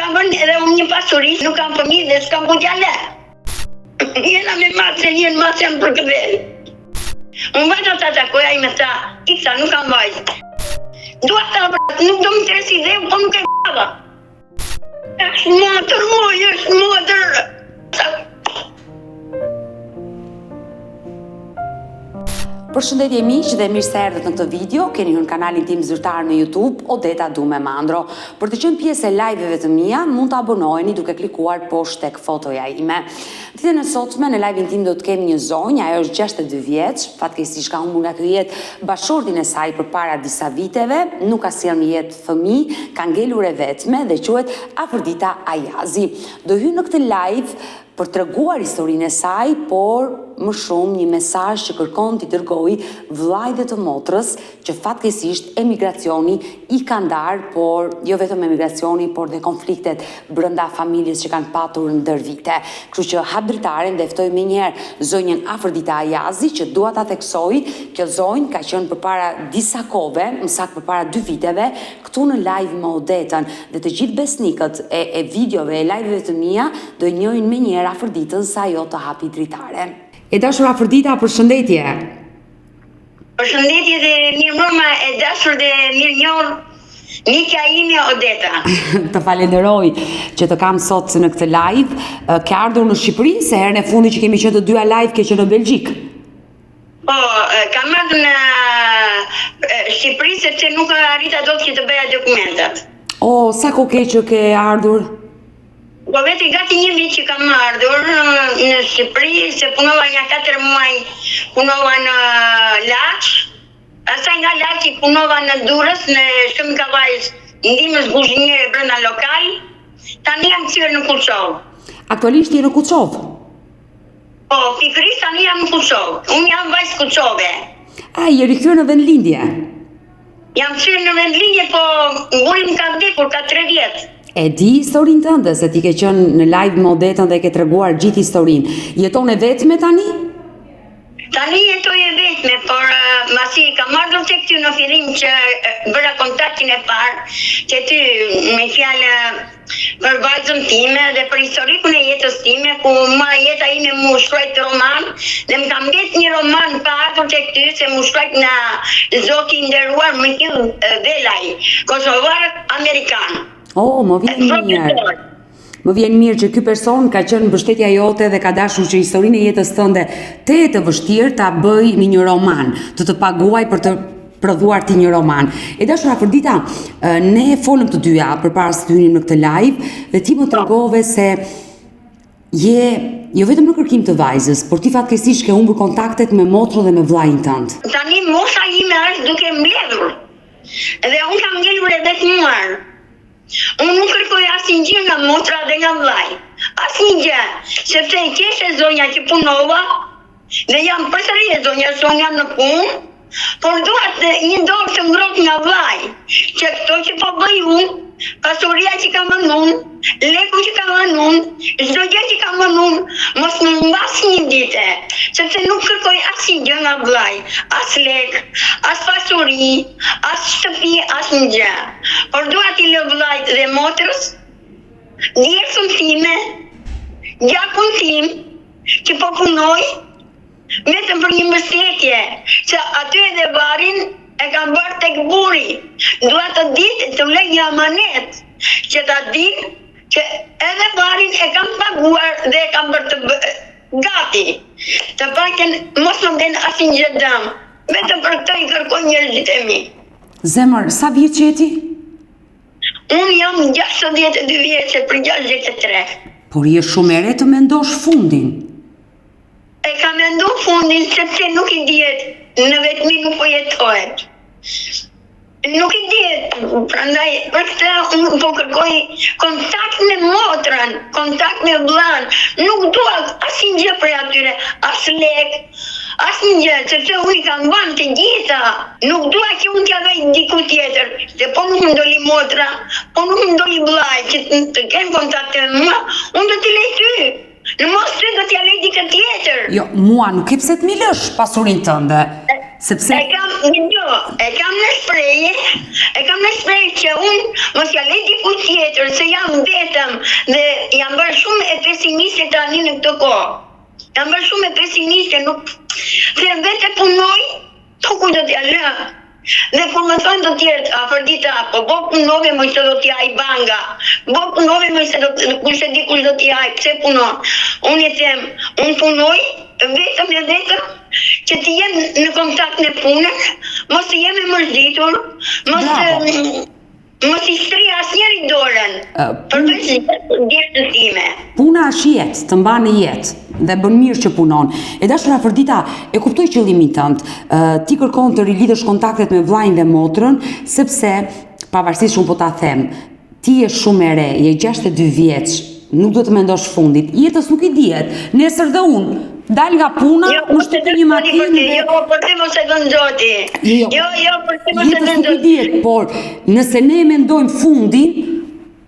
kam vënë edhe unë një pasuri, nuk kam fëmijë dhe s'kam ku t'ja le. Jena me matë, se jenë matë janë për këdheri. Unë vajta të takoja i me tha, iksa, nuk kam vajtë. Dua ta nuk do më interesi dhe, po nuk e b***a. Është motër, moj, është motër. Përshëndetje miq dhe mirë se erdhët në këtë video. Keni hyrë në kanalin tim zyrtar në YouTube, Odeta Dume Mandro. Për të qenë pjesë e live-eve të mia, mund të abonoheni duke klikuar poshtë tek fotoja ime. Ditën e sotme në live-in tim do të kemi një zonjë, ajo është 62 vjeç, fatkeqësisht ka humbur nga ky jetë bashortin e saj përpara disa viteve, nuk ka sjellë në jetë fëmijë, ka ngelur e vetme dhe quhet Afrodita Ayazi. Do hyj në këtë live për të treguar historinë e saj, por më shumë një mesazh që kërkon t'i dërgoj vllajt dhe të motrës që fatkeqësisht emigracioni i ka ndarë, por jo vetëm emigracioni, por dhe konfliktet brenda familjes që kanë patur ndër vite. Kështu që hap dritaren dhe ftoj menjëherë zonjën Afrodita Ayazi që dua ta theksoj. Kjo zonjë ka qenë përpara disa kohëve, më saktë përpara 2 viteve, këtu në live me Odetën dhe të gjithë besnikët e videove e live-eve të mia do e njohin menjëherë Afroditën sa ajo të hapi dritaren. E dashur Afrodita, përshëndetje. Përshëndetje dhe mirëmbrëma e dashur dhe mirënjohur miqja ime Odeta. Të falenderoj që të kam sot në këtë live. Ke ardhur në Shqipëri, se herën e fundit që kemi qenë të dyja live ke qenë në Belgjik. Po, kam ardhur në Shqipëri sepse nuk arrita dot që të bëja dokumentat. Sa kohë ke që ke ardhur? Po veti gati 1 vit që kam ardhur në Shqipëri, se punova nga 4 muaj, punova në Laç, pastaj nga Laçi punova në Durrës, në Shumë Kavajës, ndihmës kuzhinjere brenda lokal, tani jam kthyer në Kuçov. Aktualisht je në Kuçov? Po, pikërisht tani jam në Kuçov. Unë jam vajzë Kuçove. Je rikthyer në vendlindje? Jam kthyer në vendlindje, po burim ka vdekur ka 3 vjet. E di historinë tënde, se ti ke qenë në live me Odetën dhe ke treguar gjithë historinë. Jeton e vetme tani? Tani jetoj e vetme, por masi kam ardhur tek ty në fillim që bëra kontaktin e parë, që ty me fjalë për vajzën time dhe për historikun e jetës time, ku ma jeta ime mu shkruajt roman, dhe më kam gjetë një roman pa ardhur tek ty, se mu shkruajt nga zoti i nderuar Mikill Velaj, kosovar amerikan. Më vjen mirë. Më vjen mirë që ky person ka qenë mbështetja jote dhe ka dashur që historinë e jetës tënde të vështirë ta bëj në një roman, të paguaj për të prodhuar ti një roman. E dashur Afrodita, ne folëm të dyja përpara se të hynim në këtë live dhe ti më tregove se je jo vetëm në kërkim të vajzës, por ti fatkeqësisht ke humbur kontaktet me motrën dhe me vllajin tënd. Tani mosha ime është duke mbledhur. Dhe unë kam ngelur e vetmuar. Unë nuk kërkoj asnjë gjë nga motra dhe nga vllai. Asnjë gjë, sepse e keshe zonja që punova dhe jam përsëri e zonja Sonja në punë, por duhet një dorë të ngrohtë nga vllai, që këto që po bëj unë, pasuria që kam dhënë unë, leku që kam dhënë unë, çdo gjë që kam dhënë unë, mos më mbas një ditë, sepse nuk kërkoj asnjë gjë nga vllai, as lek, as pasuri, as shtëpi, as një gjë. Por dua t'i lë vllajt dhe motrës, djersën time, gjakun tim, që po punoj, vetëm për një mbështetje, që aty edhe varin e kam bërë tek buri. Dua të ditë të lej një amanet, që ta di që edhe varin e kam paguar dhe e kam bërë të gati. Të paktën mos më den asnjë gjë dëm. Vetëm për këtë i kërkoj njerëzit e mi. Zemër, sa vjeç je ti? Unë jam 62 vjeçë për 63. Por je shumë e re të mendosh fundin. E ka mendu fundin sepse nuk i dihet, në vetmi nuk po jetohet. Nuk i dihet, prandaj për këtë unë po kërkoj kontakt me motrën, kontakt me vllan. Nuk dua asnjë gjë prej atyre, as lek, asnjë gjë, sepse unë i kam vënë të gjitha. Nuk dua që unë t'ja vej diku tjetër, se po nuk më doli motra, po nuk më doli vllai që të kenë kontakt me mua, unë do t'i lej ty. Në mos ty do t'ja lej dikë tjetër. Jo, mua nuk e pse t'mi lësh pasurinë tënde. Sepse e kam në shprehje që unë mos ja lej dikujt tjetër, se jam vetëm dhe jam bërë shumë e pesimiste tani në këtë kohë. Jam bërë shumë e pesimiste, nuk se vetë punoj, po ku do t'ja lë. Dhe kur më thonë të tjerë, Afrodita, po punove më se do t'ja i banga, punove më se kush e di kush do t'ja i, pse punon? Unë i them, unë punoj vetëm e vetëm që të jem në kontakt në punën, mos të jem e mërzditur, mos i shtri asnjëri dorën, përveç djetës time. Puna është jetë, të mba në jetë dhe bën mirë që punon. E dashur Afrodita, e kuptoj qëllimin tënd. Ti kërkon të rilidhësh kontaktet me vllajën dhe motrën, sepse pavarësisht shumë po ta them, ti je shumë e re, je 62 vjeç, nuk do të mendosh fundit. Jetës nuk i dihet. Nesër dhe unë dal nga puna, më shtypi një makinë dhe... Jo, për të mos e vën Zoti. Jo, për të mos e vën Zoti. Jetës nuk i dihet, por nëse ne mendojmë fundin,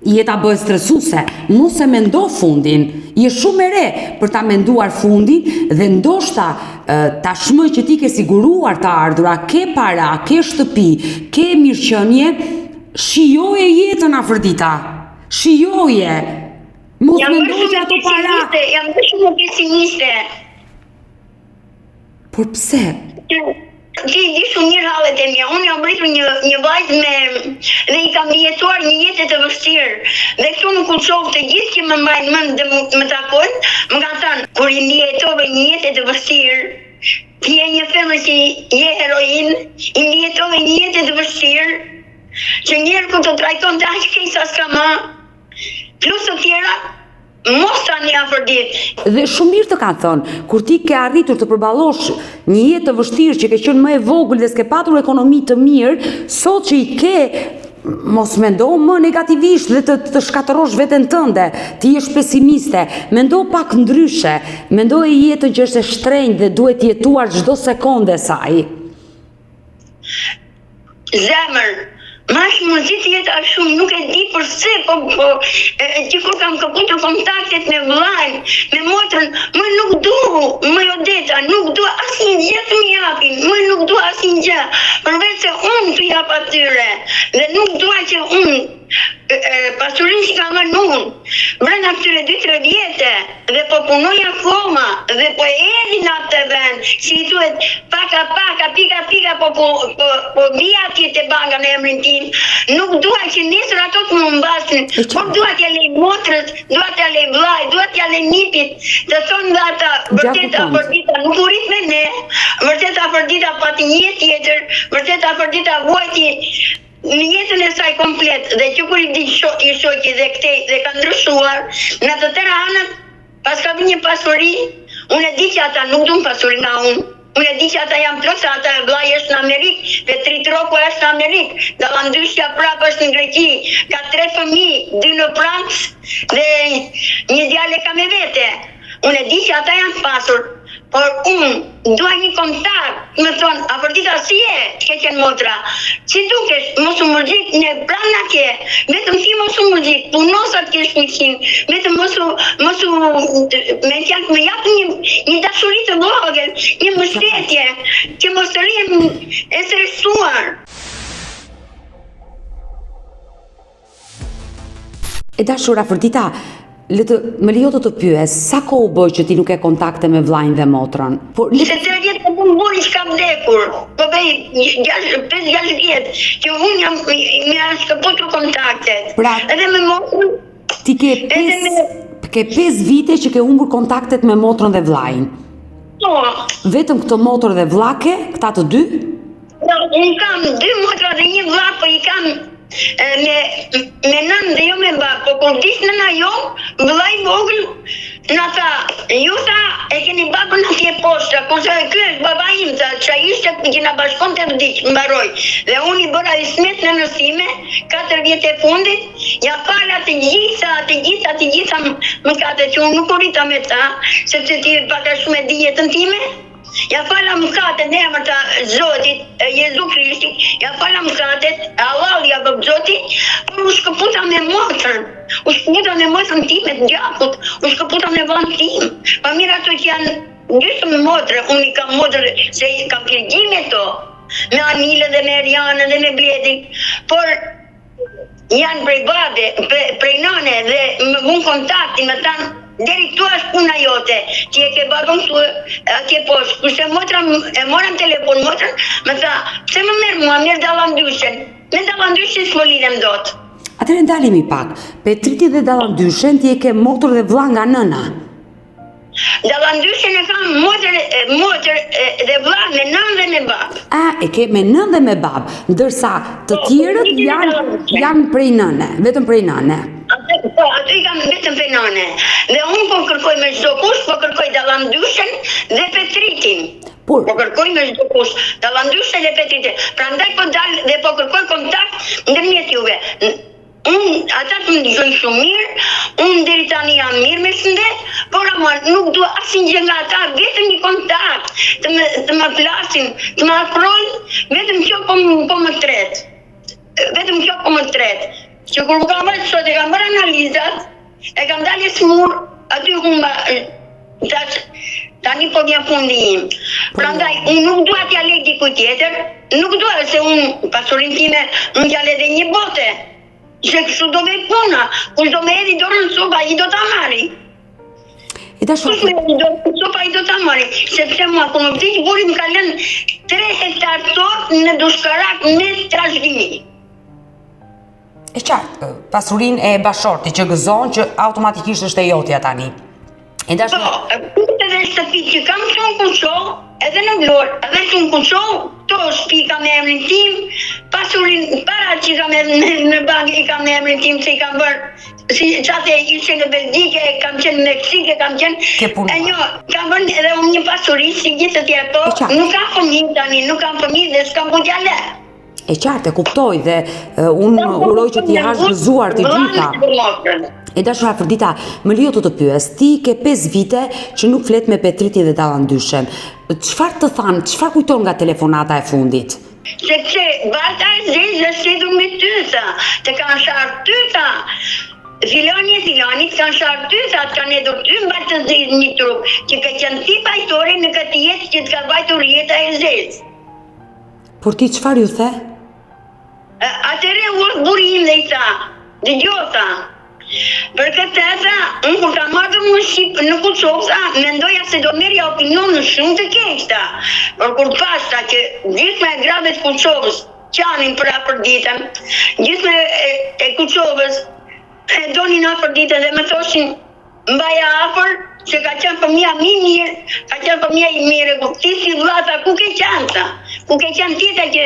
jeta bëhet stresuese. Mos e mendo fundin. Je shumë e re për ta menduar fundin dhe ndoshta tashmë që ti ke siguruar të ardhura, ke para, ke shtëpi, ke mirëqenie, shijoje jetën Afrodita. Shijoje. Mos mendoj që ato para. Jam shumë pesimiste. Por pse? Ti di shumë mirë hallet e mia. Unë jam rritur një vajzë dhe i kam jetuar një jetë të vështirë. Dhe këtu në Kuçov të gjithë që më mbajnë mend dhe më takojnë, më kanë thënë, kur i ndjetove një jetë të vështirë, ti je një femër që je heroin, i ndjetove një jetë të vështirë, që njerë kur të trajton të aq keq sa s'ka më, plus të tjera, mos tani Afrodit. Dhe shumë mirë të kanë thënë, kur ti ke arritur të përballosh një jetë të vështirë që ke qenë më e vogël dhe s'ke patur ekonomi të mirë, sot që i ke, mos mendo më negativisht dhe të shkatërosh veten tënde, ti je pesimiste, mendo pak ndryshe, mendo e jetën që është e shtrenjtë dhe duhet jetuar çdo sekonde saj. Zemër, mash mundësi të jetë ashtu, nuk e di përse, që kur kam kaputur kontaktet me vllajën, me motrën, më nuk du, më Odeta, nuk du asnjë gjë të më japin, më nuk du asnjë gjë, përveç se unë të jap atyre, dhe nuk dua që unë pasurinë që kam marrë unë, brenda këtyre 2-3 vjetë, dhe po punoj akoma, dhe po erdhi në atë vend, si i thuhet paka, pika, po vija atje te banka në emrin tim, nuk dua që nesër ato të më mbasin, por dua t'ja lej motrës, dua t'ja lej vllajt, dua t'ja lej nipit, të thonë dhe ata, vërtet Afrodita nuk u rit me ne, vërtet Afrodita pati një jetë tjetër, vërtet Afrodita vuajti në jetën e saj komplet, dhe që kur i di i shoqi dhe këtej dhe ka ndryshuar, në të tëra anët, pas ka një pasuri, unë e di që ata nuk duan pasuri nga unë. Unë e di që ata janë plot, se ata vllai është në Amerikë, dhe Tritroku është në Amerikë, Dallandyshja prapë është në Greqi, ka 3 fëmijë, 2 në Francë dhe një djalë ka me vete. Unë e di që ata janë pasur, por unë dua një kontakt, më thonë, Afrodita si je, që ke qenë motra, si dukesh, mos u mërzit, ne pranë na ke, vetëm ti mos u mërzit, punosat kesh miqin, vetëm mos u me fjalë më jap një dashuri të vogël, një mbështetje, që mos të rrim e stresuar. E dashur Afrodita, më lejo të pyes, sa kohë u bë që ti nuk e kontakte me vllajën dhe motrën? Se 3 vjetë po më buri që kam vdekur, po bëj 5-6 vjetë, që unë jam shkëputur kontaktet. Pra, edhe me motrën, ti ke 5 vite që ke humbur kontaktet me motrën dhe vllajën. Po. Vetëm këtë motrë dhe vllake, këta të dy? Unë kam 2 motra dhe 1 vllak, po i kam me nën dhe jo me bab, po kur dish nëna jo, vllai vogël na tha, ju tha e keni babën atje poshtë, kurse ky është baba im, tha, që ishte që na bashkonte vdiq, mbaroi. Dhe unë i bëra ismet në nësime, 4 vjetë e fundit, ja fala të gjitha mëkatet që unë nuk u rita me ta, sepse ti pak a shumë e di jetën time. Ja fala mëkatet në emër të Zotit, Jezu Krishti, ja fala mëkatet, Allah ja bëb Zotit, por u shkëputa me motrën, u shkëputa me motrën time të gjakut, u shkëputa me vën tim. Pa mirë ato që janë gjysmë motrë, unë i kam motrë se i kam pirgjime to, me Anilën dhe me Erianën dhe me Bledin, por janë prej babe, prej nane dhe më bun kontaktin, më tanë, deri këtu është puna jote, ti e ke babën këtu, atje poshtë, kurse motra e moram telefon, motra më tha, pse më merr mua, merr dallandyshen, me dallandyshen s'po lidhem dot. Atëherë ndalemi pak, Petriti dhe dallandyshen ti e ke motër dhe vlla nga nëna. Dallandyshen e kam motër dhe vlla me nënë dhe me babë. E ke me nënë dhe me babë, ndërsa të tjerët janë prej nëne, vetëm prej nëne. Ato I kam vetëm prej nëne. Dhe unë po kërkoj me çdo kush, po kërkoj dallandyshen dhe Petritin. Po kërkoj me çdo kush, dallandyshen dhe Petritin. Prandaj po dal dhe po kërkoj kontakt ndërmjet juve. Ata të më dëgjojnë shumë mirë, unë deri tani jam mirë me shëndet, por nuk dua asnjë gjë nga ata, vetëm një kontakt, të më flasin, të më afrojnë, vetëm kjo po më tret. Vetëm kjo po më tret. Që kur kam marrë sot e kam bërë analizat, e kam dalë smur, aty humba tani po vjen fundi im. Prandaj unë nuk dua t'ja lej dikujt tjetër, nuk dua se unë pasurinë time unë t'ja lej dhe një bote. Se kështu do me puna, kush do me edhi dorën sopa, I do ta marri. Kush me edhi dorën sopa, I do ta marri. Sepse mua, ku më vdiq, buri më ka lënë 3 hektar tokë në Dushkarak me trashëgimi. E qartë, pasurinë e bashortit që gëzon që automatikisht është e jotja tani. Po, edhe shtëpi që kam shumë kuqo, edhe në Vlorë, edhe shumë kuqo, to shtëpi kam me emrin tim, pasurin para që kam në bank I kam me emrin tim se I kam bërë, si qate ishe në Belgike, kam qenë në Meksike, kam qenë, kam bërë edhe unë një pasuri, si gjithë të tjerë to, nuk kam fëmijë tani, nuk kam fëmijë dhe s'kam ku t'ja le. E qartë, e kuptoj dhe unë uroj që t'i hash gëzuar t'i gjitha. E dashur Afrodita, më lejo të pyes, ti ke 5 vite që nuk flet me Petriti dhe dallandyshen. Çfarë të thanë, çfarë kujton nga telefonata e fundit? Sepse bata e zezë është sedhur me tyta, të kanë sharë tyta. Filoni të kanë sharë tyta, të kanë edhur ty mba të zezë një trup, që ka qenë ti pajtore në këtë jetë që të ka bajtur jeta e zezë. Por ti çfarë ju the? Atëre urt buri im dhe I tha, dëgjota. Për këtë unë kur ka marrë më Shqipë në Kuçovë, mendoja se do merja opinionë shumë të keqta. Por kur pasta që gjithme e gravet Kuçovës qanin për Afroditën, gjithme e Kuçovës e donin Afroditën dhe më thoshin mbaja afër që ka qenë fëmija mirë, ka qenë fëmija I mirë, ti si vllata, ku ke qenë ta? Ku ke qenë tjeta që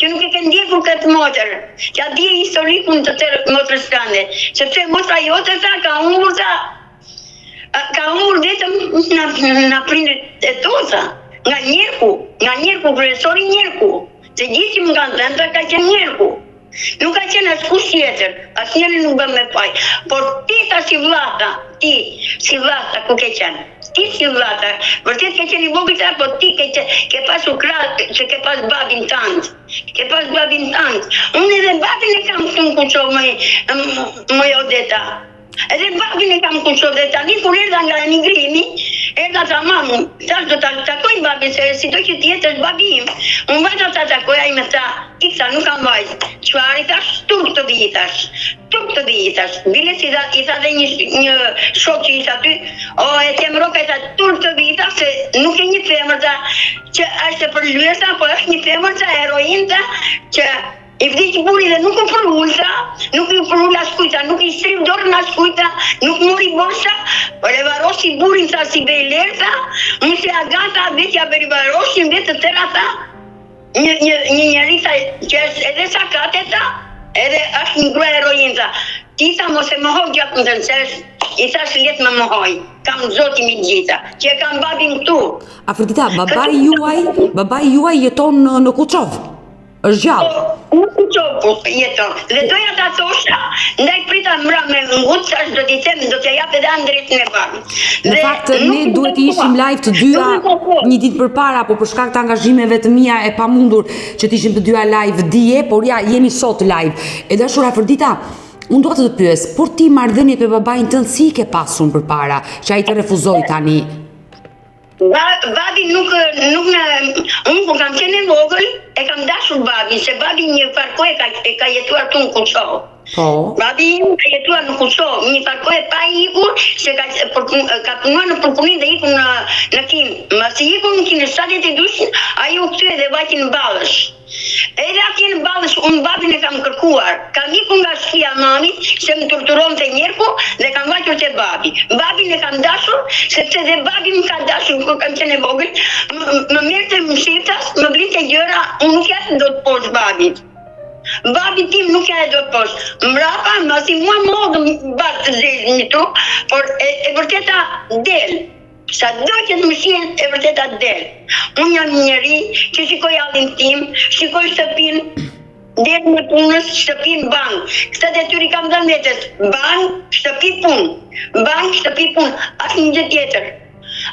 nuk e ke ndjekur këtë motër, që a dje historikun të tërë motrës tande, sepse motra jote ta ka humur vetëm në prindrit e toza, nga njerku, profesori njerku, se gjithë që më kanë thënë ka qenë njerku. Nuk ka qenë askush tjetër, asnjëri nuk bën me faj, por ti si vllata, ku ke qenë? Ti si vllata, vërtet ke qenë I vogël, po ti ke pasur krah, që ke pas babin tant. Unë edhe babin e kam këtu në Kuçovë më Odeta. Edhe babin e kam Kuçovë dhe tani kur erdha nga emigrimi, erdha ta mamu, tash do ta takoj babin se si do që tjetë është babi im. Unë vajta ta takoj, ai më tha, Iksa nuk kam vajzë. Çfarë I thash? Turp të vitash. Bile si I tha dhe një shok që ishte aty, e temroka I tha turp të vitash, se nuk e një femër që është për lyesa, po është një femër herointa që I vdiq buri dhe nuk u përull askujta, nuk I shtriv dorën askujta, nuk mori borsa, por e varosi burin sa si bejler tha, unë se Agata vetja beri varosin vetë të tëra tha, një njeri tha që është edhe sakate tha, edhe është një grua heroin tha, ti tha mos e mohoj gjatë në tënësesh, I thash let me mohoj, kam zoti mi gjitha, që e kam babin këtu. Afrodita, babai juaj jeton në Kuçovë? Është gjallë? Në Kuçovë jeton. Dhe doja ta thosha, ndaj prita mra me ngut, tash do t'i them, do t'ja jap edhe Andret në babë. Në fakt, ne duhet të ishim live të dyja një ditë përpara, po për shkak të angazhimeve të mia e pamundur që të ishim të dyja live dije, por ja jemi sot live. E dashur Afrodita, unë dua të pyes, por ti marrëdhëniet me babain tënd si ke pasur përpara, që ai të refuzoi tani? Babi nuk unë kur kam qenë vogël, e kam dashur babin, se babi një farko e ka jetuar tu në Kuçovë. Babi im ka jetuar në Kosovë, një takoj pa ikur, se ka punuar në përpunim dhe ikur në Kim. Masi ikur në Kim në 72, ai u kthye dhe vajti në Ballësh. Edhe atje në Ballësh, unë babin e kam kërkuar. Kam ikur nga shtëpia e mamit, se më torturonte njerku dhe kam vajtur te babi. Babin e kam dashur, sepse dhe babi më ka dashur kur kam qenë e vogël. Më merrte më shiftas, më blinte gjëra, unë nuk ja do të posh babit. Babi tim nuk ja e do të posh. Mrapa, masi mua më hodhëm bashkë të zezë një tru, por e vërteta del. Sa do që të më shihen, e vërteta del. Unë jam një njeri që shikoj allin tim, shikoj shtëpin, del në punës, shtëpin bank. Këta detyri kam dhënë vetes, bank, shtëpi punë. Bank, shtëpi punë, asë një gjë tjetër.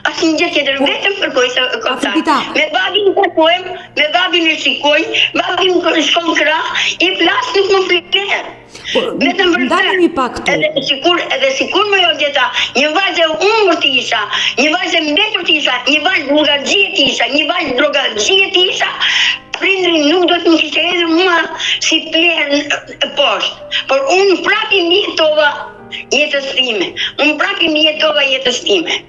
Asë një gjë tjetër, vetëm kërkoj se këta. Me babin kërkojmë, me babin e shikojmë, babin shkon krah, i flas nuk më flitet. Vetëm vërtet, edhe sikur më Jolgjeta, një vajzë e humbur të isha, një vajzë e mbetur të isha, një vajzë bullgaxhie të isha, një vajzë drogaxhie të isha, prindri nuk do të më kishte hedhur mua si plen poshtë. Por unë prapë mjetova jetës time. Unë prapë mjetova jetës time.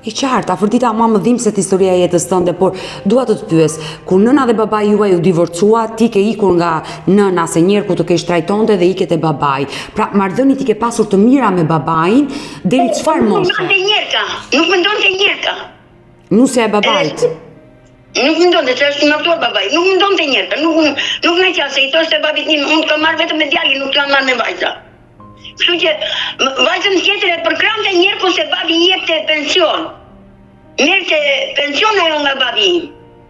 I qartë, Afrodita, ma më dhimë se të historia jetës tënde, por dua të të pyes, kur nëna dhe babai juaj u divorcua, ti ke ikur nga nëna se njerku të ke shtrajtonte dhe iket e babai. Pra, marrëdhëniet ti ke pasur të mira me babain, deri çfarë moshe? Nuk mendonte njerka. Nusja e babait. Nuk mendonte se është i martuar babai, nuk mendonte njerka, nuk na qase, i thoshte babit tim, unë kam marrë vetëm me djalin, nuk kam marrë me vajza. Kështu që vajzën tjetër e përkrante njerku se babi jepte pension. Merrte pension ajo nga babi im.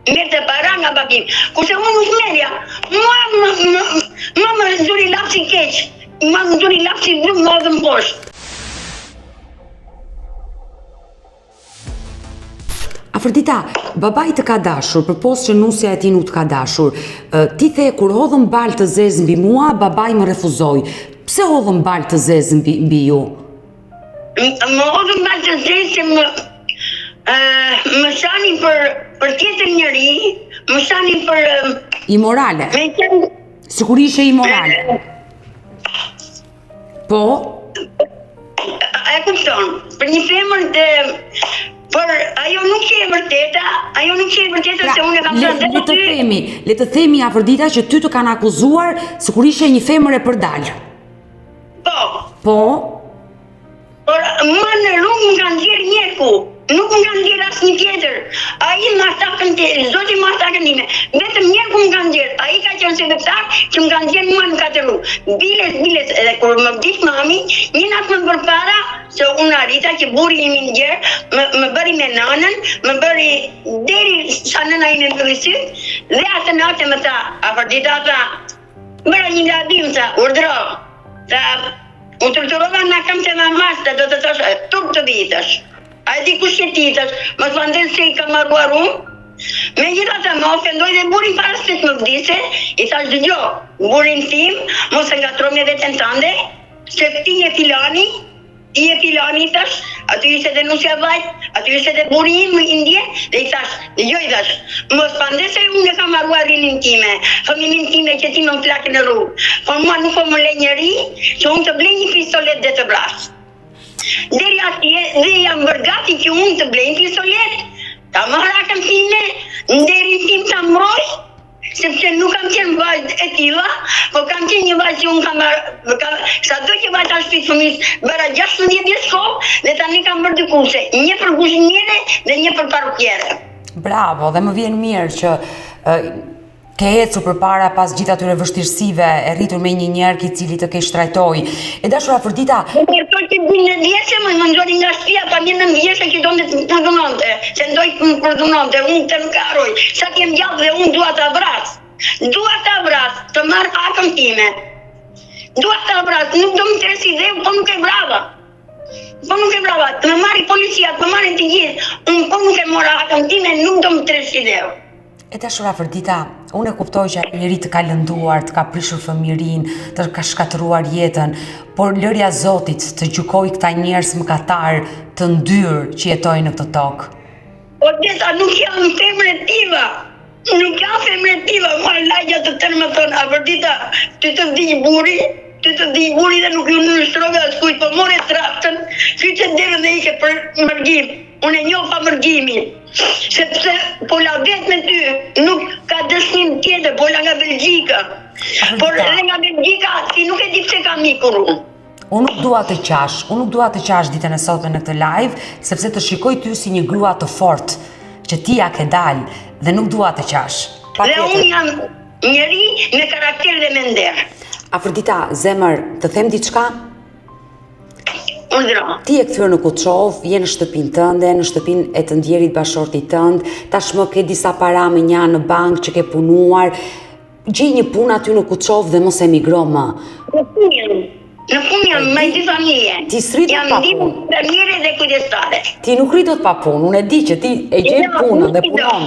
Merrte para nga babi im. Kurse unë nuk merrja. Mua më zuri lapsi keq. Mua më zuri lapsi blu më hodhën poshtë. Afrodita, babai të ka dashur, përpos që nusja e ti nuk të ka dashur. Ti the, kur hodhëm balë të zezë mbi mua, babai më refuzoi. Pse hodhëm balë të zezë mbi ju? Më hodhëm balë të zezë se më shani për tjetër njëri, më shani për... Imorale? Sikur ishe imorale? Po? E kupton, për një femër të... Por ajo nuk që e vërteta, se unë e kam thënë dhe ty... Le të themi, Afrodita, që ty të kanë akuzuar sikur ishe një femër e përdalë. Po? Por mua në rrugë më kanë nxjerrë njerku, nuk më kanë nxjerrë asnjë tjetër. Ai zoti më takën time, vetëm njerku më kanë nxjerrë. Ai ka qenë sekretar që më kanë nxjerrë mua në katër. Biles, edhe kur më vdiq mami, një natë më përpara, se unë arrita që burri imi nxjerr, më bëri me nanën, më bëri deri sa nëna ime më bëri dhe atë natë më tha, Afrodita tha, bëra një gabim, tha, urdhro. Tha, u torturova nga kam të mamas, dhe do të thosh, turp të vitësh. A e di kush që ti thash, më të vanden se i ka marruar unë. Me gjitha të më ofendoj dhe burin para se të më vdise, i thash dëgjo, burin tim, mos e ngatro me veten tande, se ti je filani, thash, aty ishte dhe nusja vajt, aty ishte dhe buri im i ndje, dhe i thash, dëgjoj thash, mos pande se unë e kam marruar rinin time, familjen time që ti më flakë në rrugë, por mua nuk po më le njëri, që unë të blej një pistolet dhe të vras. Deri atje, dhe jam bërgati që unë të blej një pistolet, ta më harakën time, nderin tim ta mbroj, sepse nuk kam qenë vajzë e tilla, po kam qenë një vajzë që unë kam sa do që vajta shtëpisë fëmijës, bëra 16 vjeç shkollë dhe tani kam bërë dy kurse, një për kuzhiniere dhe një për parukjere. Bravo, dhe më vjen mirë që ke ecur përpara pas gjithë atyre vështirësive, e rritur me një njerëz i cili të ke shtrajtoi. E dashur Afrodita, Përto që në vjeçë më nxori nga shtëpia pa mirë në vjeçë që donte të përdunonte, se ndoj të përdunonte, unë të nkaroj, sa të jem gjallë dhe unë dua ta vras. Dua ta vras, të marr hakën time. Dua ta vras, nuk do më tresi dhe po nuk e brava. Po nuk e brava, të më marri policia, të më marrin të gjithë, unë po nuk e mora hakën time, nuk do më tresi dhe. E dashur Afrodita, unë e kuptoj që njëri të ka lënduar, të ka prishur fëmirin, të ka shkatëruar jetën, por lërja Zotit të gjykoj këta njerëz mëkatar të ndyrë që jetojnë në këtë tokë. O deta, nuk jam femër e tilla. Nuk jam femër e tilla, mua lagja të tërë më thonë, Afrodita, ty të vdiq burri, ty të diguri dhe nuk ju në nështrove as kujt, po more traftën, kyqe derën dhe ike për mërgjim. Unë e njoh pa mërgjimin. Sepse po la vetë me ty, nuk ka dëshmim tjetër, po la nga Belgjika. Por edhe nga Belgjika, ti nuk e di pse ka mikur unë. Unë nuk dua të qash ditën e sotme në këtë live, sepse të shikoj ty si një grua të fortë, që ti ja ke dalë dhe nuk dua të qash. Dhe unë jam njeri me karakter dhe me nder. Afrodita, zemër, të them diçka? Undra. Ti e kthyer në Kuçov, je në shtëpinë tënde, në shtëpinë e të ndjerit bashortit tënd, tashmë ke disa para me një në bankë që ke punuar. Gjej një punë aty në Kuçov dhe mos emigro më. Në punë jam me dy familje. Ti s'rritet pa punë. Jam infermiere dhe kujdestare. Ti nuk rritet pa punë, unë e di që ti e gjen punën dhe punon.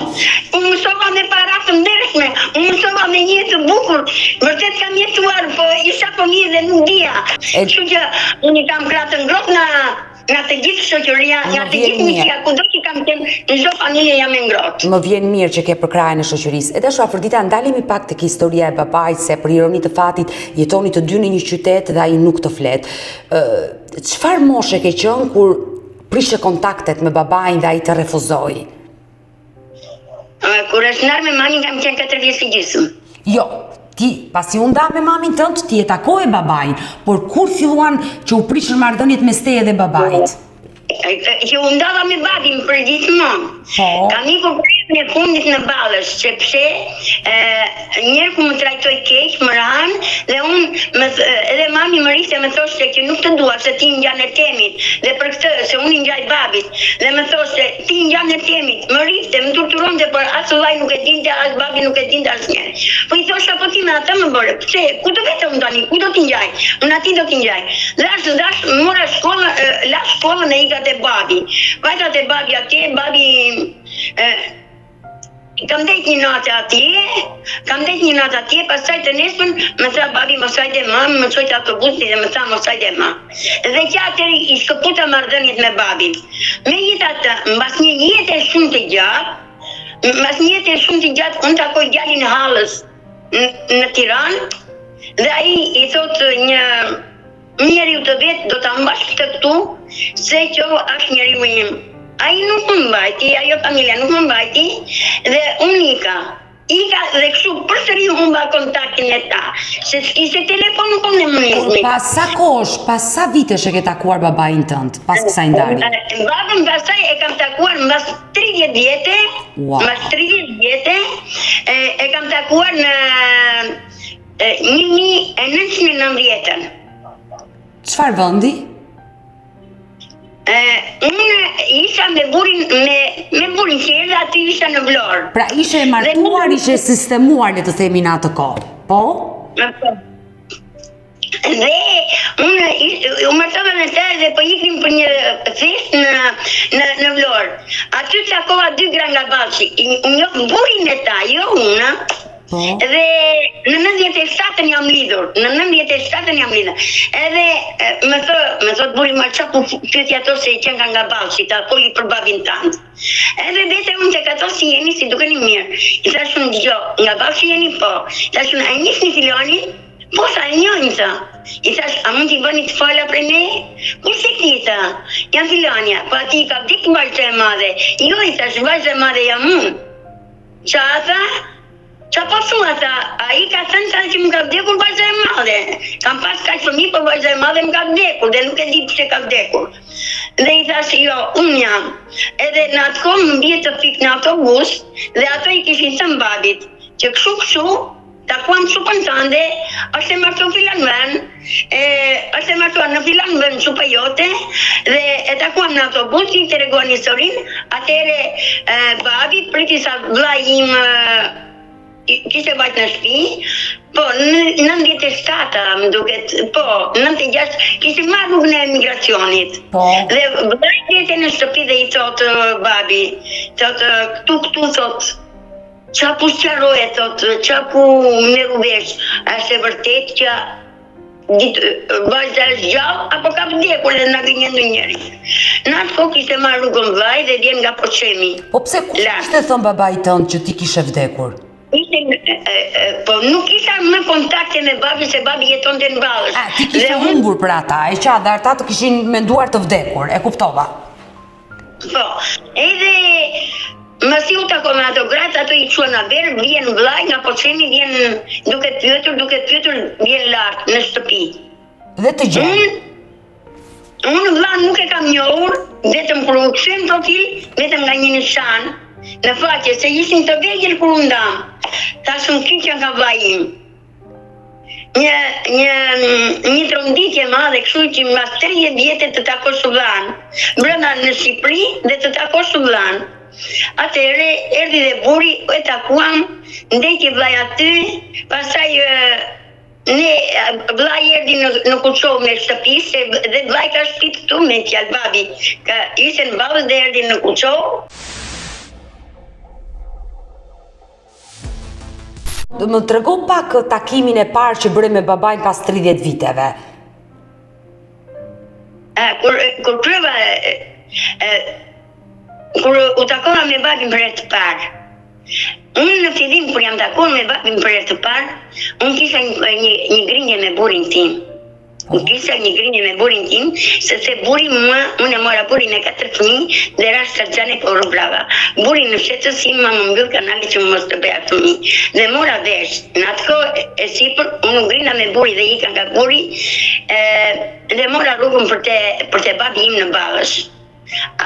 Unë mësova me para të ndershme, unë mësova me jetë të bukur. Vërtet kam jetuar, po isha fëmijë dhe nuk dija. Kështu që unë kam krahë ngrohtë nga të gjithë shoqëria, nga të gjithë miqja, kudo që kam qenë, në çdo familje jam e ngrohtë. Më vjen mirë që ke përkrahjen e shoqërisë. E dashur Afrodita, ndalemi pak tek historia e babait, se për ironi të fatit jetoni të dy në një qytet dhe ai nuk të flet. Çfarë moshe ke qenë kur prishe kontaktet me babain dhe ai të refuzoi? Kur është ndarë me mamin kam qenë 4 vjeç e gjysmë. Jo, ti, pasi u nda me mamin tënd, ti e takoje babain, por kur filluan që u prishën marrëdhëniet mes teje dhe babait? Që u ndava me babin për gjithmonë. Kam ikur në fundit në Ballësh, sepse njerë ku më trajtoj keq, më ranë, dhe unë, edhe mami më rishte më thoshte që nuk të dua, se ti ngjan e temit, dhe për këtë, se unë ngjaj babit, dhe më thoshte, ti ngjan e temit, më rishte, më torturonte, por as vllai nuk e dinte, as babi nuk e dinte asnjëherë. Po i thosha, po ti me atë më bëre, pse, ku do vetëm tani, ku do t'i ngjaj? Unë aty do t'i ngjaj. Dash, mora shkollën, la shkollën e ika te babi. Vajta te babi atje, babi kam det një natë atje, pastaj të nesën më tha babi mos hajde më, më çoj te autobusi dhe më tha mos hajde më. Dhe qatëri i shkëputa marrëdhëniet me babin. Megjithatë, mbas një jete shumë të gjatë, unë takoj djalin e Hallës në Tiranë dhe ai i thotë një njeriu të vetë do ta mbash këtë këtu, se që është njeriu im. Ai nuk më mbajti, ajo familja nuk më mbajti dhe unë ika dhe kështu përsëri humba kontaktin me ta, se s'kishte telefon në komunizmit. Pas sa kohësh, pas sa vitesh e ke takuar babain tënd, pas kësaj ndarje? Babën pastaj e kam takuar mbas 30 vjete, mbas 30 vjete e kam takuar në 1990. Çfarë vendi? Unë isha me burin që erdhe aty isha në Vlorë. Pra ishe e martuar, ishe sistemuar, le të themi në atë kohë, po? Dhe unë u martova në të dhe po ikim për një fest në Vlorë. Aty takova 2 gra nga Ballçi. Unë njoh burin e ta, jo unë. Dhe në 97 jam lidhur, edhe më thot buri ma qa po pyeti ato se i qenë nga Ballçi, ta poli për babin tant. Edhe vete unë që ato si jeni, si dukeni mirë. I thash unë gjo, nga Ballçi jeni po. I thash unë, a njës një filonin? Po sa e njojnë ta. I thash, a mund t'i bëni të fala për ne? Kur se këti ta? Jam filonja, po ati i ka vdik vajzë e madhe. Jo, i thash, vajzë e madhe jam unë. Qa ata? Qa po thua ta, a i ka thënë që më ka vdekur vajza e madhe. Kam pas kaq fëmijë, po vajza e madhe më ka vdekur dhe nuk e di pse ka vdekur. Dhe i thash, jo, unë jam. Edhe në atë kohë më bie të fik në autobus dhe ato i kishin thënë babit që kështu, takuam supën tënde, është e martu filan vend, është e martuar në filan vend supë jote dhe e takuam në autobus, i të regoan historinë, atëre babi priti sa vllai im kishte vajt në shtëpi, po në 97 më duket, po 96 kishte marrë rrugën e emigracionit. Dhe vllai dete në shtëpi dhe i thot babi, thot këtu thot qa pu sqaroje, thot qa pu me ruvesh, është e vërtet që vajza është gjallë apo ka vdekur dhe na gënjen ndonjëri. Në atë kohë kishte marrë rrugën vllai dhe vjen nga Poçemi. Po pse kur kishte thënë babai tënd që ti kishe vdekur? Ishte po nuk isha më kontakte me babi, se babi jetonte në Ballësh. Ti kishe humbur për ata, e qa dhe ata të kishin menduar të vdekur, e kuptova. Po, edhe mësi u takon me ato gratë, ato i quan a verë, vjen vllai nga Poçemi, vjen duke pyetur, vjen lart në shtëpi. Dhe të gjenë. Unë vllai nuk e kam njohur, vetëm kur u kthem profil, vetëm nga një nishan, në faqe se ishin të vegjël kur u ndam. Tashun kyçja nga vllai im. Një tronditje madhe, kështu që mbas 30 vjetë të takosh vllain, brenda në Shqipëri dhe të takosh vllain. Atëherë erdhi dhe buri, e takuam, ndejti vllai aty, pastaj vllai erdhi në Kuçov me shtëpi, se dhe vllai ka shtëpi këtu me fjalë babi. Ishte në Ballësh dhe erdhi në Kuçov. Do më trego pak takimin e parë që bëre me babain pas 30 viteve. Kur u takova me babin për herë të parë, unë në fillim kur jam takuar me babin për herë të parë, unë kisha një grinje me burin tim. Sepse buri unë e mora burin e 4 fëmijë dhe rash Sarxane po rubrava. Burin në fshetës im më mbyll kanali që më mos të bëja fëmijë. Dhe mora vesh. Në atë kohë e sipër, unë ngrina me buri dhe ika nga buri, dhe mora rrugën për te babi im në Ballësh.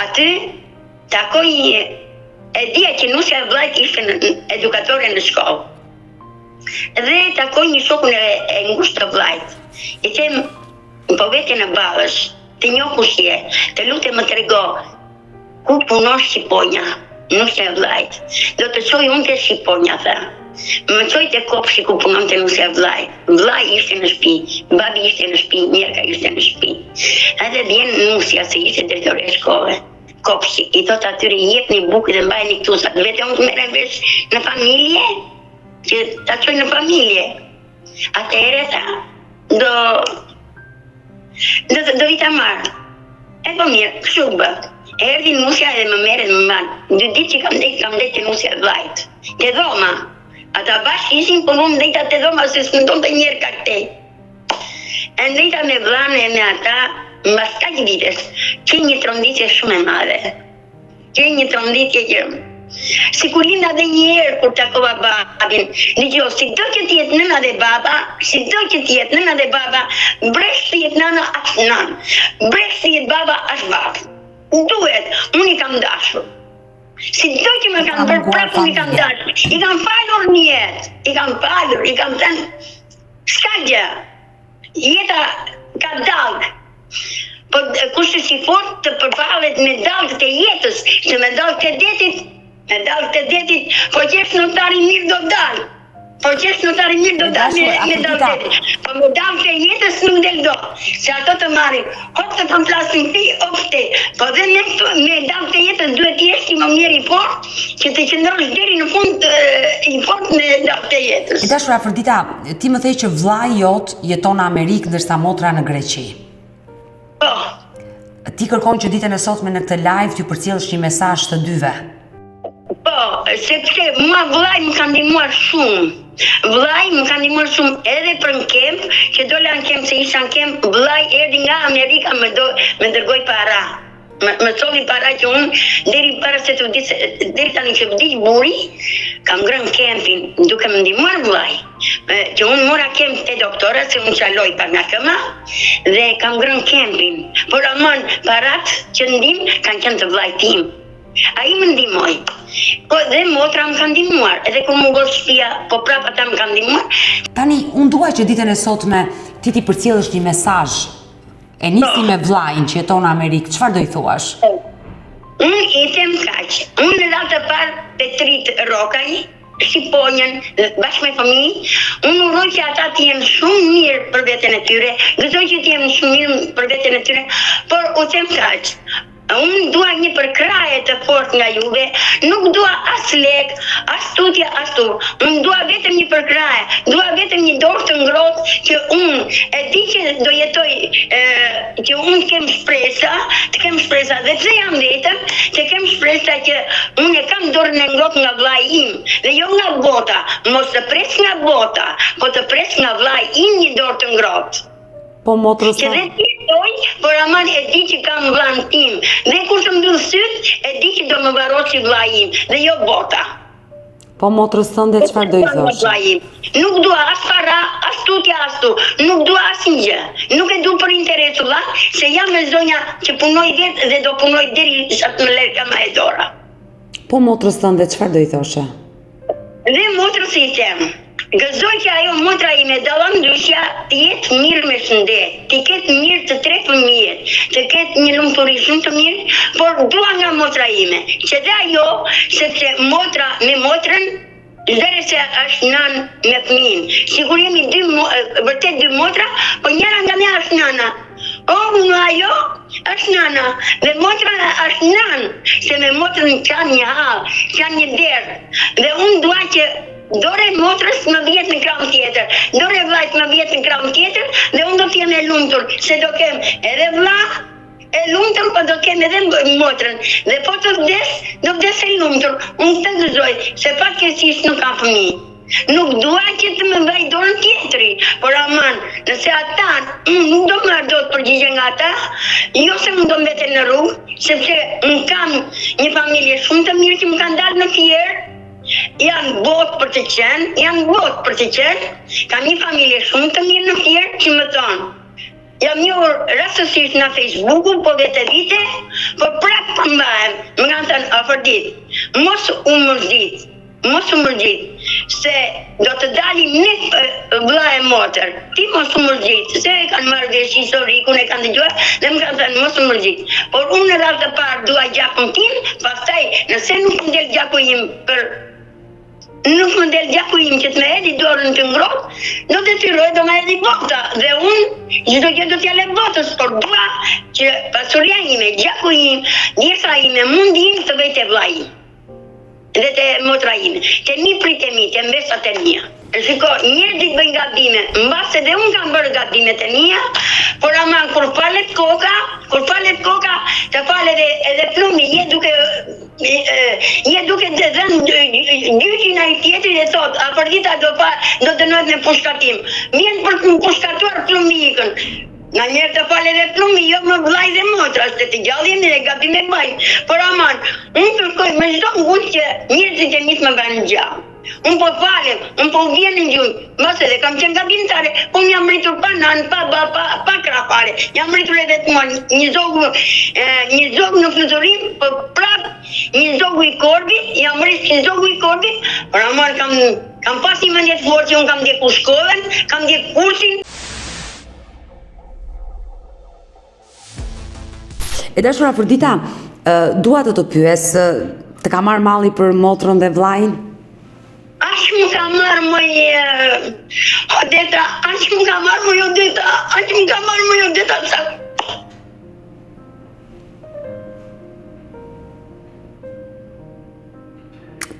Aty takoj e dija që nusja e vllait ishte edukatore në shkollë. Dhe takoj një shokun e ngushtë të vllait. I them, po vete në Ballësh, të njoh kush je, të lutem më trego ku punon Shqiponja, nusja e vllait. Do të çoj unë te Shqiponja, tha. Më çoj te kopshi ku punon te nusja e vllait. Vllai ishte në shtëpi, babi ishte në shtëpi, Njerka ishte në shtëpi. Edhe vjen nusja se ishte drejtore e shkollës. Kopshi, i thot atyre jepni bukë dhe mbajeni këtu, sa vetë unë të merrem vesh në familje, që ta çoj në familje. Atëherë tha, do vita marrë. E po mirë, kështu bë. Erdhi nusja dhe më merret më marrë. 2 ditë që kam ndejt të nusja e vllait. Te dhoma. Ata bashkë ishin, po unë ndejta te dhoma se s'mundonte Njerka këtej. E ndejta me vllain e me ata, mbas kaq vitesh, që një tronditje shumë e madhe. Që një tronditje që si kur linda dhe një herë kur takova babin, dëgjoj, si do që t'jetë nëna dhe baba, bresh të jetë nana as nan, bresh të jetë baba as bab. Duhet, unë i kam dashur. Si do që më kam bërë prapë, unë i kam dashur. I kam falur një jetë, i kam thënë, s'ka gjë, jeta ka dallë. Po kushte si fort të përballet me dallët e jetës, se me dallët e detit, po qesh notari mirë do dalë. Me dallët e detit. Po me dallët e jetës nuk del do. Se ato të marrin, hop të përplasin ti, hop ti. Po dhe me dallët e jetës duhet jesh më mirë i fort, që të qëndrosh deri në fund i fort me dallët e jetës. E dashur Afrodita, ti më thej që vllai jot jeton në Amerikë ndërsa motra në Greqi. Po. Ti kërkon që ditën e sotme në këtë live t'ju përcjellësh një mesazh të dyve. Po, sepse mua vllai më ka ndihmuar shumë. Edhe për në kemp, që dola në kemp se isha në kemp, vllai erdhi nga Amerika më dërgoi para. Më solli para që unë, deri tani që vdiq buri, kam ngrënë kempin, duke më ndihmuar vllai. Që unë mora kemp te doktora, se unë qaloj pa nga këma, dhe kam ngrënë kempin. Por amon, parat që ndim, kanë qenë të vllait tim. Ai më ndihmoi. Po dhe motra më kanë ndihmuar, edhe kur më ngos shtëpia, po prap ata më kanë ndihmuar. Tani, unë dua që ditën e sotme ti përcjellësh një mesazh. E nisi me vllain që jeton në Amerikë, çfarë do i thuash? Unë i them kaq. Unë në datë të parë Petrit Rokaj, Shqiponjën, bashkë me fëmijë, unë uroj që ata të jenë shumë mirë për veten e tyre, gëzoj që të jenë shumë mirë për veten e tyre, por u them kaq. Unë dua një përkraje të fort nga juve, nuk dua as lek, as tutje, as tu. Unë dua vetëm një përkraje, dua vetëm një dorë të ngrohtë që unë e di që do jetoj, që unë kem shpresa, të kem shpresa dhe pse jam vetëm, të kem shpresa që unë e kam dorën e ngrohtë nga vllai im dhe jo nga bota, mos të pres nga bota, po të pres nga vllai im një dorë të ngrohtë. Po motrës Që dhe ti doj, por aman e di që kam vllain tim. Dhe kur të mbyll syt, e di që do më varrosi vllai im, dhe jo bota. Po motrës tënde çfarë do i thoshe? Nuk dua as para, as tutje, as tu. Nuk dua asnjë. Nuk e du për interes vlla, se jam me zonja që punoj vetë dhe do punoj deri sa të më lërë kama e dora. Po motrës tënde çfarë do i thoshe? Dhe motrës i them, gëzoj që ajo motra ime dallam ndryshja jetë mirë me shëndet, të ketë mirë të 3 fëmijët, të ketë një lumturi shumë të mirë, por dua nga motra ime, që dhe ajo, sepse motra me motrën, zere se është nanë me fëmin. Sigur jemi vërtet 2 motra, po njëra nga me është nana. Nga ajo është nana, dhe motra është nanë, se me motrën qanë një halë, qanë një derë, dhe unë dua që dore motrës më vjet në kram tjetër, dore vllajt më vjet në kram tjetër, dhe unë do t'jem e lumtur, se do kem edhe vlla, e lumtur, po do kem edhe motrën, dhe po të vdes, do vdes e lumtur. Unë të gëzoj, se fatkeqësisht nuk kam fëmijë. Nuk dua që të më vaj dorën tjetri, por aman, nëse ata, unë nuk do marr dot përgjigje nga ata, jo se më do mbeten në rrugë, sepse unë kam një familje shumë të mirë që më kanë dalë në fier, janë botë për të qenë, kam një familje shumë të mirë në fier që më thonë. Jam njohur rastësisht nga Facebooku, po vete vite, po prap përmbahem, më kanë thënë afërdit, mos u mërzit, se do të dalim ne vlla e motër, ti mos u mërzit, se e kanë marrë vesh historikun, e kanë dëgjuar, dhe më kanë thënë mos u mërzit. Por unë në radhë të parë dua gjakun tim, pastaj nëse nuk më del gjaku im që të me edhi dorën të ngrohtë, do të tyroj, do me edhi bota, dhe unë çdo gjë do t'ja lë botës, por dua që pasuria ime, gjaku im, djesa ime, mundi im të vejtë e vllai im. Dhe të motra ime, të mi prit e mi, të mbesat e mia. Shiko, njerëzit bëjnë gabime, mbas edhe unë kam bërë gabimet e mia, por aman kur falet koka, të falet edhe plumi, je duke të dhënë gjyqin ai tjetri dhe thot, afërdita do dënohet me pushkatim. Vjen për të pushkatuar plumikën. Nga njerë të falë edhe plumi, jo më vllai dhe motra, se të gjallë jemi dhe gabime bëjnë. Por aman, unë kërkoj me çdo ngusht që njerëzit e mis më bëjnë gjallë. Unë po falem, unë po vjen në gjunjë, mbas edhe kam qenë gabimtare, unë jam rritur pa nanë, pa krahare, jam rritur edhe të mua një zogë në fluturim, po prap një zogë i korbit, jam rritur një zogë i korbit, por aman kam pas një mendje të fortë që unë kam ndjekur shkollën, kam ndjekur kursin. E dashur Afrodita, dua të pyes, të ka marrë malli për motrën dhe vllajin? Aq më ka marrë Odeta, aq më ka marrë Odeta sa.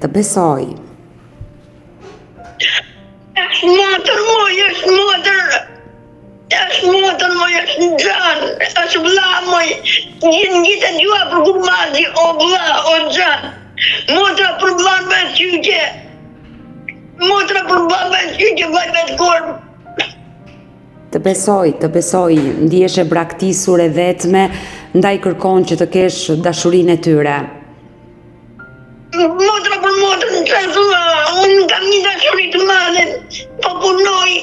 Të besoj. Është motër, është gjanë, është vlla moj, gjithë gjua për kurmazi, o vlla, o gjanë, motra për vlla me qyqe, vajme të kormë. Të besoj, ndihesh e braktisur e vetme, ndaj kërkon që të kesh dashurinë e tyre. Motra për motrën, unë kam një dashuri të madhe, po punoj,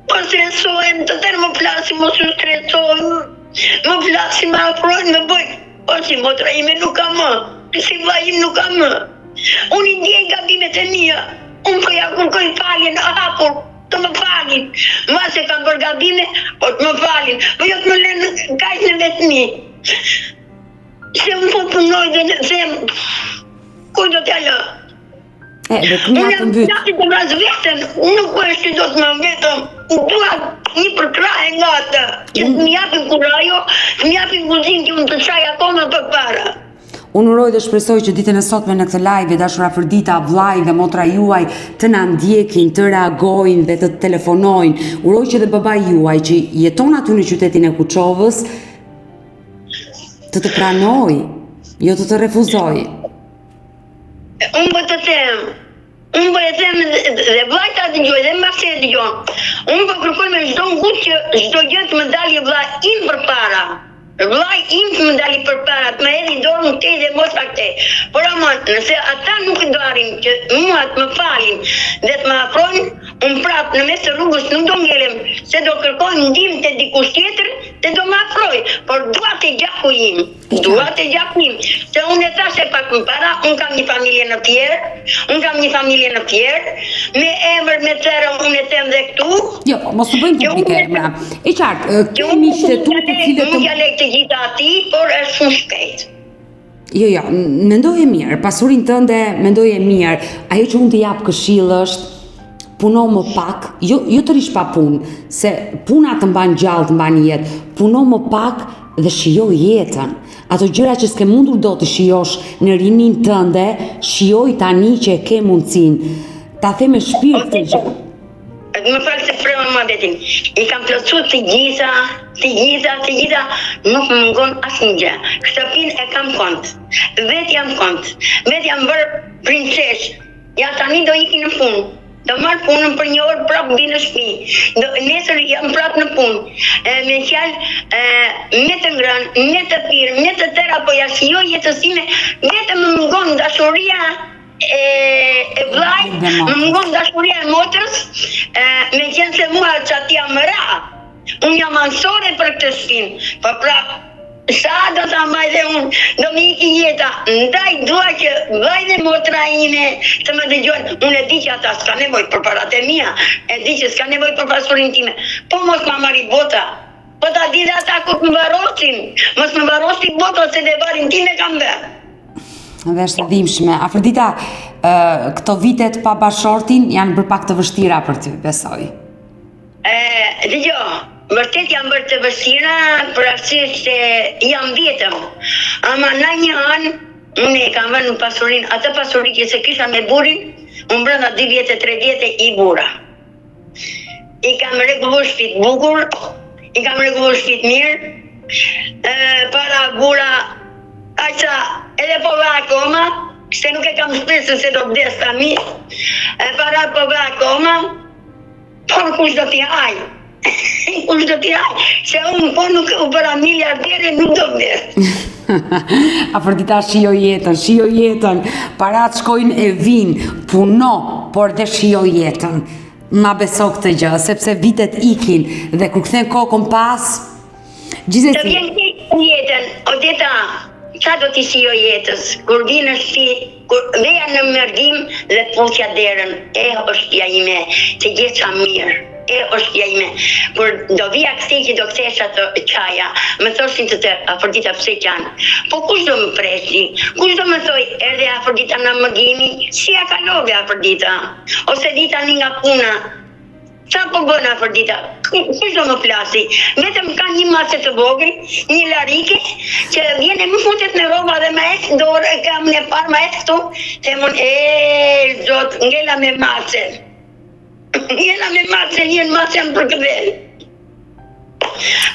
po stresohem, të tërë më flasim, mos u stresohem, më flasim, më afrojnë, më bëjnë, po si motra ime nuk ka më, si vllai im nuk ka më. Unë i ndjej gabimet e mia, unë po ja kërkoj faljen hapur, të më falin. Mbase kam bërë gabime, po të më falin, po jo të më lënë kaq në vetmi. Se unë po punoj dhe në them, ku do t'ja lë? Dhe të mja të mbyt. Unë jam të vras vetën, nuk është që do të më vetëm, dua asnjë përkraje nga atë. Që të më japin kurajo, të më japin kuzinë që unë të çaj akoma përpara. Unë uroj dhe shpresoj që ditën e sotme në këtë live, dashur Afrodita, vllai dhe motra juaj të na ndjekin, të reagojnë dhe të telefonojnë. Uroj që dhe babai juaj që jeton aty në qytetin e Kuçovës të pranoj, jo të refuzoj. Unë po të them, dhe vllai ta dëgjoj, dhe mbasi e dëgjon. Unë po kërkoj me çdo ngushtë që çdo gjë të më dalë vllai im përpara. Vllai im të më dali përpara, të më hedhin dorën këtej dhe motra këtej. Por ama, nëse ata nuk do arrin që mua të më falin dhe të më afrojnë, unë prapë në mes të rrugës nuk do ngelem, se do kërkoj ndihmë te dikush tjetër dhe do më afroj, por dua te gjaku im. Se unë e thash e pak më para, unë kam një familje në Fier, me emër me tërë unë e them dhe këtu. Jo, mos u bëjmë publike emra. E qartë, kemi shtetu të cilët nuk ja lek të gjitha ati, por është shumë shpejt. Jo, mendoje mirë, pasurinë tënde mendoje mirë. Ajo që unë të jap këshill është puno më pak, jo të rish pa punë, se puna të mban gjallë, të mban jetë. Puno më pak dhe shijoj jetën. Ato gjëra që s'ke mundur do të shijosh në rinin tënde, shijoj tani që e ke mundësinë. Ta the me shpirt të gjë. Më falë se prema më betin. I kam plotsu të gjitha, nuk më mungon asnjë gjë. Shtëpin e kam kont. Vet jam bërë princesh. Ja tani do iki në punë. Do marr punën për një orë prapë vi në shtëpi. Nesër jam prapë në punë. Me fjalë, me të ngrënë, me të pirë, me të tëra, po ja shijoj jetës time, vetëm më mungon dashuria e vllajt, më mungon dashuria e motrës, me qenë se mua që ati jam ra. Unë jam ansore për këtë shtëpinë, po prapë, sa do ta mbaj dhe unë, do më iki jeta. Ndaj dua që vllai dhe motra ime të më dëgjojnë. Unë e di që ata s'ka nevojë për paratë mia, e di që s'ka nevojë për pasurinë time. Po mos ma marri bota. Po ta di dhe ata ku të më varrosin. Mos më varrosi bota se dhe varin time kam bërë. Dhe është dhimbshme. Afrodita, këto vitet pa bashortin janë bërë pak të vështira për ty, besoj. Dëgjoj. Vërtet jam bërë të vështira për arsye se jam vjetëm. Ama në një anë, unë e kam vënë në pasurinë, atë pasuri që se kisha me burin, unë brenda 2 vjetë, 3 vjetë i bura. I kam rregulluar shtëpi bukur, i kam rregulluar shtëpi mirë, para bura, aqsa edhe po vë akoma, se nuk e kam shpresën se do vdes tani, para po vë akoma, por kush do t'i haj? Se unë po nuk u bëra miliardere, nuk do vdes. Afrodita, shijoj jetën, parat shkojnë e vinë, puno, por dhe shijoj jetën. Ma beso këtë gjë, sepse vitet ikin dhe kur kthen kokën pas, gjithsesi. Të vjen jetën, Odeta, qa do t'i shijoj jetës? Kur vi në shtëpi, kur veja në mërdim dhe puqja derën, është shtëpia ime, që gjitha mirë. Është shtëpia ime. Por do vija kësej që do kthesh atë qaja. Më thoshin të Afrodita pse qanë. Po kush do më presi? Kush do më thoj, erdhe Afrodita në mëgimi? Si ja kalove Afrodita? Ose dita një nga puna? Qa po bënë Afrodita? Kush do më flasi? Vetëm ka një masë të vogël, një larike, që vjene më futet në roba dhe ma esë dorë, kam në parë ma esë këtu, se mun, zot, ngella me masën. Njëna me masën, njën masën për këdhel.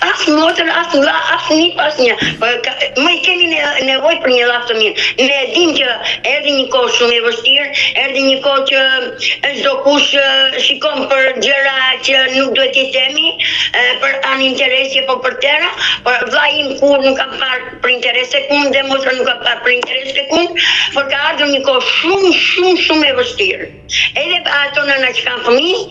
Asë motër, asë vla, asë një pas një. Më i kemi nevoj për një laftë të mirë. Ne dim që erdi një kohë shumë e vështirë, erdi një kohë që çdo kush shikon për gjëra që nuk duhet t'i themi, për anë interesje, po për tëra, por vlla im kur nuk kam parë për interese kun, dhe motra nuk kam parë për interese kun, por ka ardhur një kohë shumë e vështirë. Edhe ato nëna që kanë fëmijë,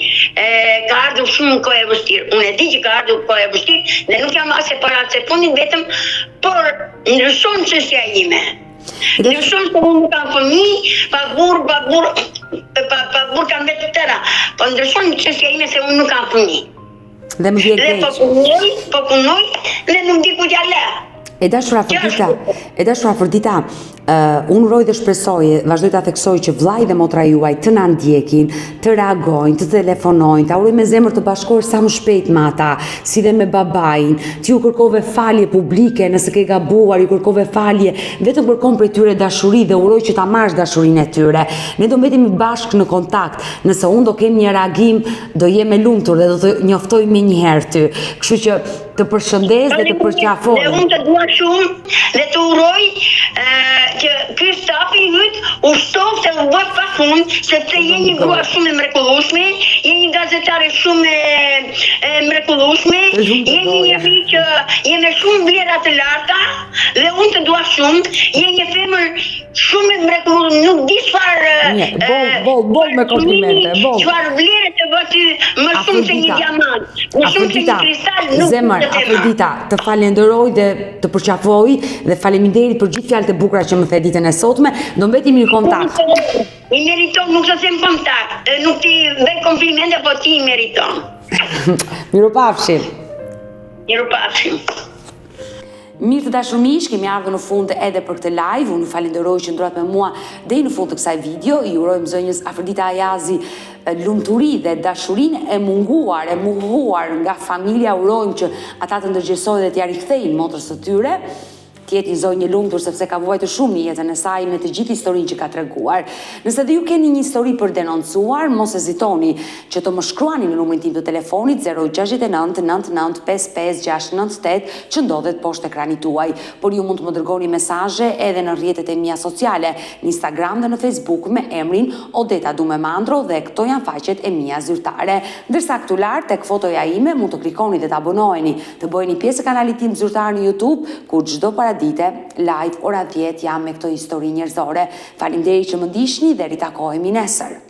ka ardhur shumë kohë e vështirë. Unë e di që ka ardhur kohë e vështirë, dhe nuk jam as e para se punit vetëm, por ndryshon çështja ime. Ndryshon se unë nuk kam fëmijë, pa burr kam vetë tëra, po ndryshon çështja ime se unë nuk kam fëmijë. Dhe më vjen keq. Po punoj dhe nuk di ku t'ja lë. E dashur Afrodita, Unë uroj dhe shpresoj, vazhdoj ta theksoj që vllai dhe motra juaj të na ndjekin, të reagojnë, të telefonojnë, ta uroj me zemër të bashkohesh sa më shpejt me ata, si dhe me babain. Ti u kërkove falje publike nëse ke gabuar, i kërkove falje, vetëm kërkon prej tyre dashuri dhe uroj që ta marrësh dashurinë e tyre. Ne do mbetemi bashkë në kontakt. Nëse unë do kem një reagim, do jem e lumtur dhe do të njoftoj më një herë ty. Kështu që të përshëndes dhe të përqafoj. Dhe unë të dua shumë dhe të uroj që ky stafi yt u shtof të u bëj pafund, sepse je një grua shumë e mrekullueshme, je një gazetare shumë e mrekullueshme, je një njeri që je me shumë vlera të larta dhe unë të dua shumë, je një femër shumë e mrekullueshme, nuk di çfarë bol me komplimente, bol. Çfarë vlere të vë ty më shumë se një diamant, më shumë se një kristal, nuk Zemër, Afrodita, të falenderoj dhe të përqafoj dhe faleminderit për gjithë fjalët e bukura që më the ditën e sotme. Do mbetemi në kontakt. I meriton, nuk të them kontakt, nuk ti bëj komplimente, po ti i meriton. Miropafshim. Miropafshim. Mirë të dashur miq, kemi ardhur në fund edhe për këtë live. Unë falenderoj që ndrohet me mua deri në fund të kësaj video. I urojmë zonjës Afrodita Ayazi lumturi dhe dashurinë e munguar, e mohuar nga familja. Urojmë që ata të ndërgjegjësojnë dhe t'ja rikthejnë motrës së tyre. Tjetë një zonjë lumtur sepse ka vuajtur shumë në jetën e saj me të gjithë historinë që ka treguar. Nëse dhe ju keni një histori për denoncuar, mos hezitoni që të më shkruani në numrin tim të telefonit 069 99 55 698 që ndodhet poshtë ekranit tuaj. Por ju mund të më dërgoni mesazhe edhe në rrjetet e mia sociale, në Instagram dhe në Facebook me emrin Odeta Dumemandro dhe këto janë faqet e mia zyrtare. Ndërsa këtu lart tek fotoja ime mund të klikoni dhe të abonoheni, të bëheni pjesë e kanalit tim zyrtar në YouTube, ku çdo paradite live ora 10 jam me këto histori njerëzore. Faleminderit që më ndiqni dhe ritakohemi nesër.